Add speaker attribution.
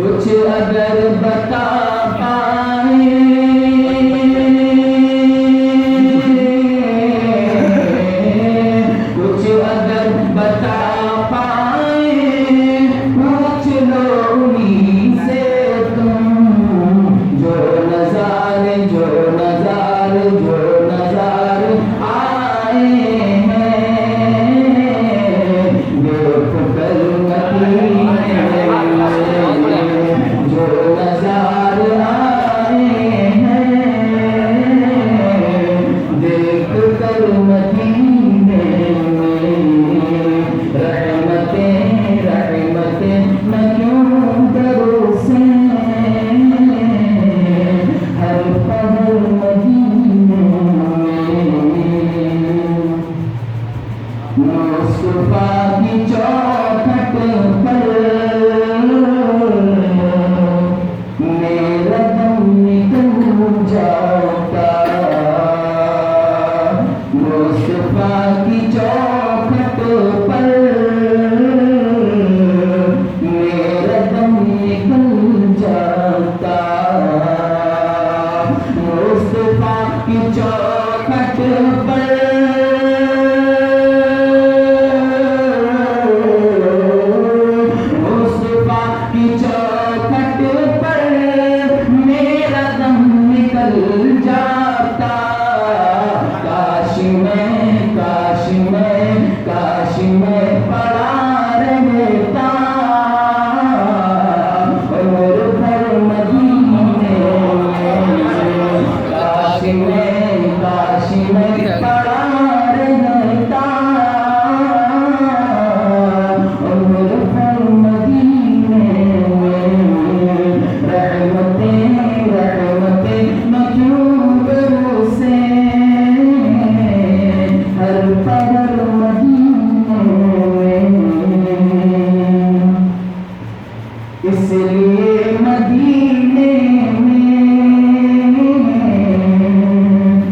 Speaker 1: कुछ अगर बता पाए कुछ अगर बता पाए पूछ लो उन्हीं से तुम जो नज़ारे आए हैं देख कर मदीने जो नज़ारे आए हैं देख कर मदीने रहमतें मैं क्यों बरसे हर पल मदीने मुस्तफा की चौखट पर मेरा दम निकल जाता मुस्तफा की चौखट पर मेरा दम निकल जाता मुस्तफा की चौखट पर की चौखट पर मेरा दम निकल जाता काश मैं पड़ा रहता और भर मदीने काश मैं पड़ा रहता और भर मदीने रहमतें मैं क्यों बरसे हर पल